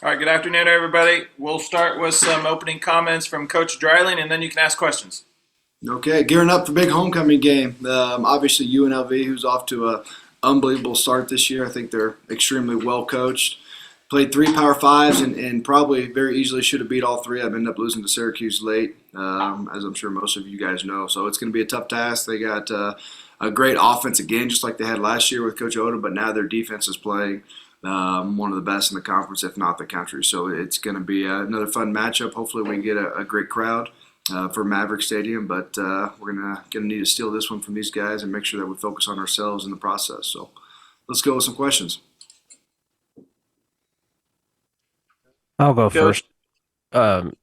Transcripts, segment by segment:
All right, good afternoon, everybody. We'll start with some opening comments from Coach Dreiling, and then you can ask questions. Okay, gearing up for big homecoming game. Obviously, UNLV, who's off to a unbelievable start this year. I think they're extremely well coached. Played three Power Fives and probably very easily should have beat all three. I've ended up losing to Syracuse late, as I'm sure most of you guys know. So it's going to be a tough task. They got a great offense again, just like they had last year with Coach Odom, but now their defense is playing one of the best in the conference, if not the country. So it's going to be another fun matchup. Hopefully, we get a great crowd for Maverick Stadium, but we're gonna need to steal this one from these guys and make sure that we focus on ourselves in the process. So let's go with some questions. I'll go Coach, first. Um,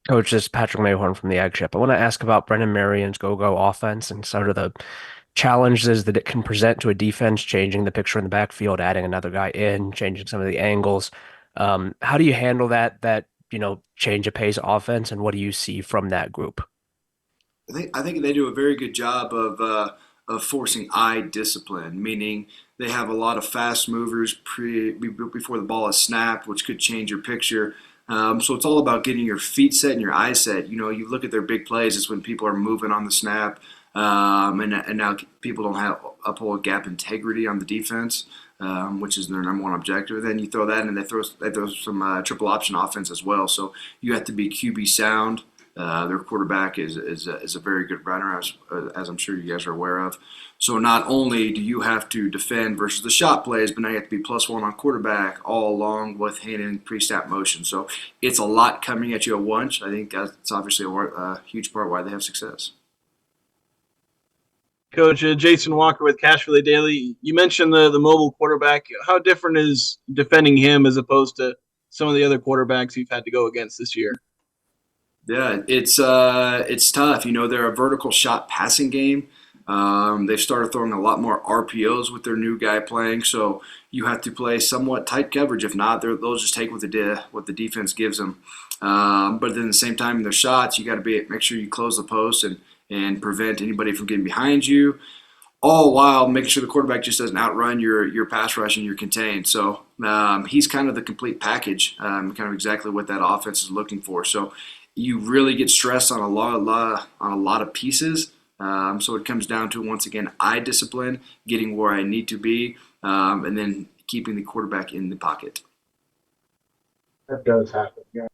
Coach, this is Patrick Mayhorn from the Ag Ship. I want to ask about Brendan Marion's go-go offense and sort of the challenges that it can present to a defense, changing the picture in the backfield, adding another guy in, changing some of the angles. How do you handle that change of pace offense, and what do you see from that group? I think they do a very good job of forcing eye discipline, meaning they have a lot of fast movers before the ball is snapped, which could change your picture. So it's all about getting your feet set and your eyes set. You know, you look at their big plays; it's when people are moving on the snap, and now people don't have uphold gap integrity on the defense, which is their number one objective. Then you throw that in, and they throw some triple option offense as well. So you have to be QB sound. Their quarterback is a very good runner, as I'm sure you guys are aware of. So not only do you have to defend versus the shot plays, but now you have to be +1 on quarterback all along with hand in pre-snap motion. So it's a lot coming at you at once. I think that's obviously a huge part why they have success. Coach Jason Walker with Cash Relay Daily. You mentioned the mobile quarterback. How different is defending him as opposed to some of the other quarterbacks you've had to go against this year? Yeah, it's tough. You know, they're a vertical shot passing game. They've started throwing a lot more RPOs with their new guy playing, so you have to play somewhat tight coverage. If not, they'll just take what the defense gives them. But then at the same time, in their shots, you got to make sure you close the post and prevent anybody from getting behind you. All while making sure the quarterback just doesn't outrun your pass rush and you're contained. So he's kind of the complete package, kind of exactly what that offense is looking for. So you really get stressed on a lot of pieces. So it comes down to, once again, eye discipline, getting where I need to be, and then keeping the quarterback in the pocket. That does happen. Yeah.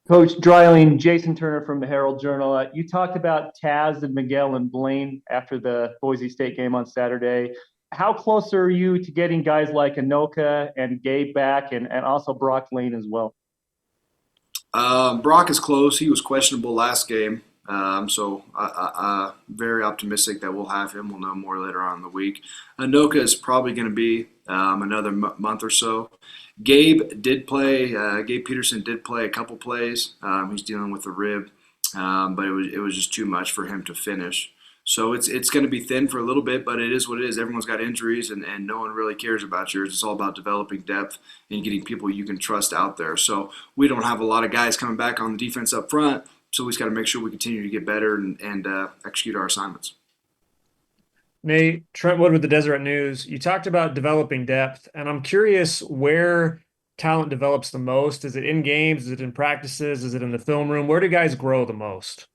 Coach Dreiling, Jason Turner from the Herald Journal. You talked about Taz and Miguel and Blaine after the Boise State game on Saturday. How close are you to getting guys like Anoka and Gabe back, and also Brock Lane as well? Brock is close. He was questionable last game. So very optimistic that we'll have him. We'll know more later on in the week. Anoka is probably going to be another month or so. Gabe did play. Gabe Peterson did play a couple plays. He's dealing with a rib, but it was just too much for him to finish. So it's going to be thin for a little bit, but it is what it is. Everyone's got injuries, and no one really cares about yours. It's all about developing depth and getting people you can trust out there. So we don't have a lot of guys coming back on the defense up front, so we just got to make sure we continue to get better and execute our assignments. Nate, Trentwood with the Deseret News. You talked about developing depth, and I'm curious where talent develops the most. Is it in games? Is it in practices? Is it in the film room? Where do guys grow the most?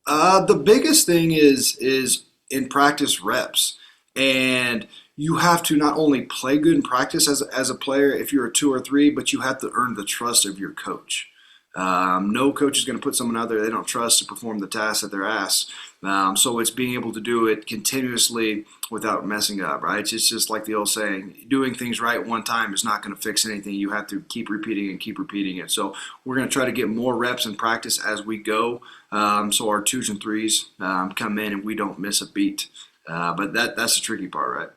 The biggest thing is in practice reps, and you have to not only play good in practice as a player if you're a 2 or 3, but you have to earn the trust of your coach. No coach is going to put someone out there they don't trust to perform the task that they're asked. So it's being able to do it continuously without messing up, right? It's just like the old saying, doing things right one time is not going to fix anything. You have to keep repeating it. So we're going to try to get more reps in practice as we go, so our 2s and 3s come in and we don't miss a beat. But that's the tricky part, right?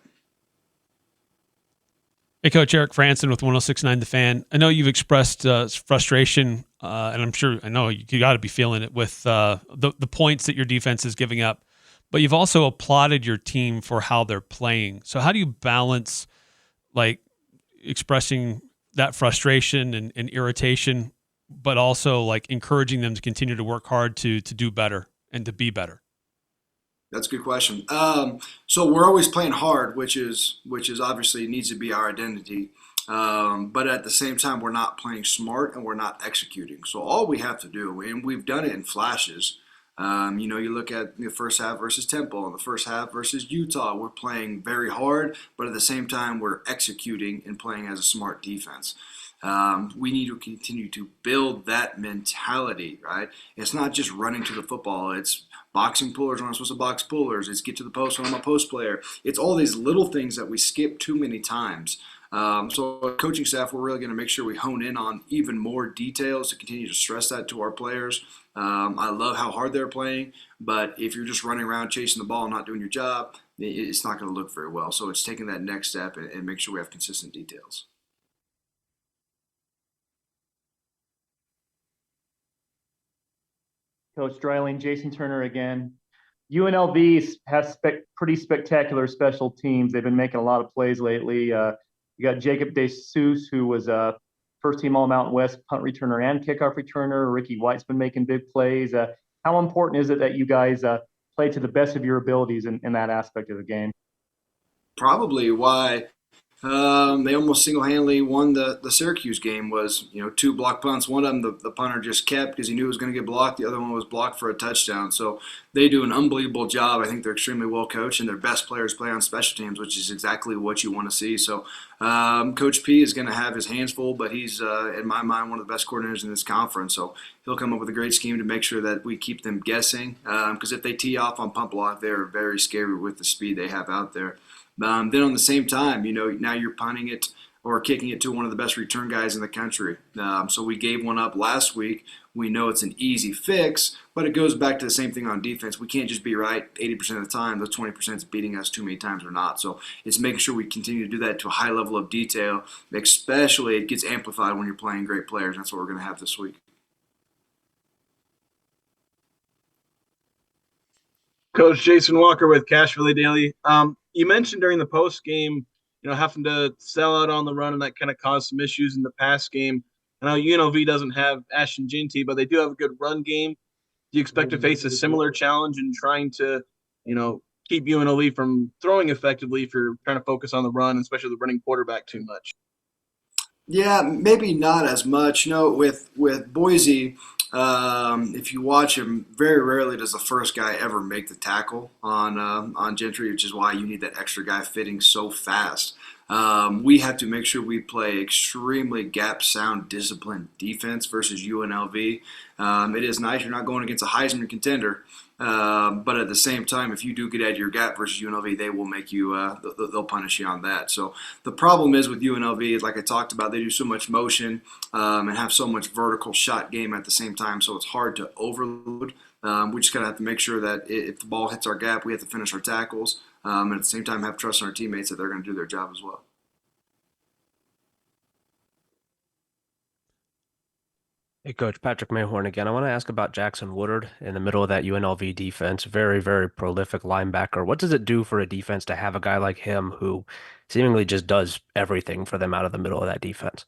Hey, Coach Eric Franson with 106.9 The Fan. I know you've expressed frustration, and I know you got to be feeling it with the points that your defense is giving up, but you've also applauded your team for how they're playing. So how do you balance like expressing that frustration and irritation, but also like encouraging them to continue to work hard to do better and to be better? That's a good question. So we're always playing hard, which is obviously needs to be our identity. But at the same time, we're not playing smart and we're not executing. So all we have to do, and we've done it in flashes. You look at the first half versus Temple and the first half versus Utah. We're playing very hard, but at the same time, we're executing and playing as a smart defense. We need to continue to build that mentality, right? It's not just running to the football. It's boxing pullers when I'm supposed to box pullers. It's get to the post when I'm a post player. It's all these little things that we skip too many times. So coaching staff, we're really going to make sure we hone in on even more details to continue to stress that to our players. I love how hard they're playing, but if you're just running around chasing the ball and not doing your job, it's not going to look very well. So it's taking that next step and make sure we have consistent details. Coach Dreiling, Jason Turner again. UNLV has pretty spectacular special teams. They've been making a lot of plays lately. You got Jacob DeSuze, who was a first-team All-Mountain West punt returner and kickoff returner. Ricky White's been making big plays. How important is it that you guys play to the best of your abilities in that aspect of the game? Probably why they almost single-handedly won the Syracuse game was, 2 block punts. One of them the punter just kept because he knew it was going to get blocked. The other one was blocked for a touchdown. So they do an unbelievable job. I think they're extremely well coached, and their best players play on special teams, which is exactly what you want to see. So Coach P is going to have his hands full, but he's, in my mind, one of the best coordinators in this conference. So he'll come up with a great scheme to make sure that we keep them guessing because if they tee off on pump block, they're very scary with the speed they have out there. Then on the same time, now you're punting it or kicking it to one of the best return guys in the country. So we gave one up last week. We know it's an easy fix, but it goes back to the same thing on defense. We can't just be right 80% of the time. The 20% is beating us too many times or not. So it's making sure we continue to do that to a high level of detail, especially it gets amplified when you're playing great players. That's what we're going to have this week. Coach Jason Walker with Cashville Daily. You mentioned during the post game, having to sell out on the run, and that kind of caused some issues in the pass game. I know UNLV doesn't have Ashton Ginty, but they do have a good run game. Do you expect to face a similar challenge in trying to, keep UNLV from throwing effectively if you're trying to focus on the run, especially the running quarterback too much? Yeah, maybe not as much. With Boise, if you watch him, very rarely does the first guy ever make the tackle on Gentry, which is why you need that extra guy fitting so fast. We have to make sure we play extremely gap-sound, disciplined defense versus UNLV. It is nice you're not going against a Heisman contender, but at the same time, if you do get out of your gap versus UNLV, they will make you, they'll punish you on that. So the problem is with UNLV, like I talked about, they do so much motion and have so much vertical shot game at the same time, so it's hard to overload. We just gotta have to make sure that if the ball hits our gap, we have to finish our tackles, and at the same time have trust in our teammates that they're going to do their job as well. Hey, Coach Patrick Mayhorn again. I want to ask about Jackson Woodard in the middle of that UNLV defense. Very, very prolific linebacker. What does it do for a defense to have a guy like him who seemingly just does everything for them out of the middle of that defense?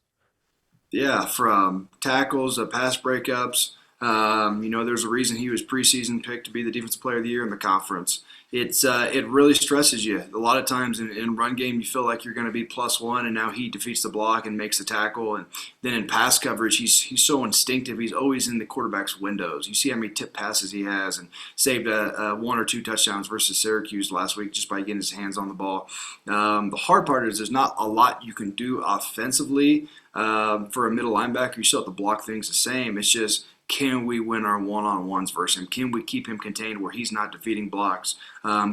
Yeah, from tackles to pass breakups. There's a reason he was preseason picked to be the defensive player of the year in the conference. It really stresses you. A lot of times in run game, you feel like you're going to be +1, and now he defeats the block and makes the tackle. And then in pass coverage, he's so instinctive. He's always in the quarterback's windows. You see how many tip passes he has, and saved 1 or 2 touchdowns versus Syracuse last week just by getting his hands on the ball. The hard part is there's not a lot you can do offensively for a middle linebacker. You still have to block things the same. It's just, can we win our one-on-ones versus him? Can we keep him contained where he's not defeating blocks?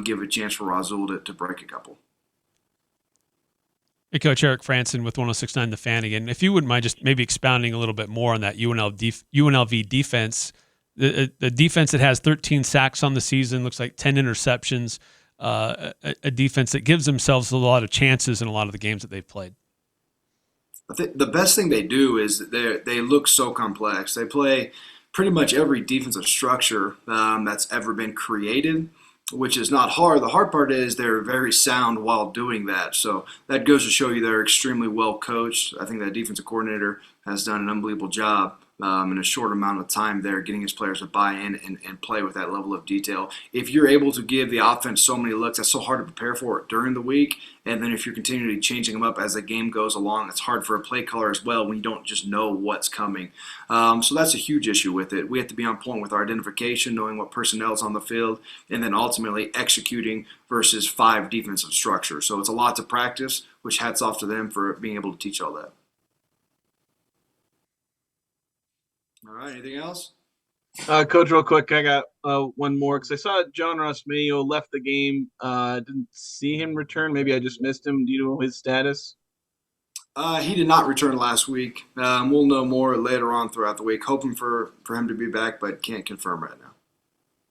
Give a chance for Razul to break a couple. Hey, Coach Eric Franson with 106.9 The Fan again. If you wouldn't mind just maybe expounding a little bit more on that UNLV defense, the defense that has 13 sacks on the season, looks like 10 interceptions, a defense that gives themselves a lot of chances in a lot of the games that they've played. I think the best thing they do is that they look so complex. They play pretty much every defensive structure that's ever been created, which is not hard. The hard part is they're very sound while doing that. So that goes to show you they're extremely well coached. I think that defensive coordinator has done an unbelievable job in a short amount of time there, getting his players to buy in and play with that level of detail. If you're able to give the offense so many looks, that's so hard to prepare for it during the week. And then if you're continually changing them up as the game goes along, it's hard for a play caller as well when you don't just know what's coming. So that's a huge issue with it. We have to be on point with our identification, knowing what personnel is on the field, and then ultimately executing versus 5 defensive structures. So it's a lot to practice, which hats off to them for being able to teach all that. All right, anything else? Coach, real quick, I got one more because I saw John Ross Mayo left the game. Didn't see him return. Maybe I just missed him. Do you know his status? He did not return last week. We'll know more later on throughout the week. Hoping for him to be back, but can't confirm right now.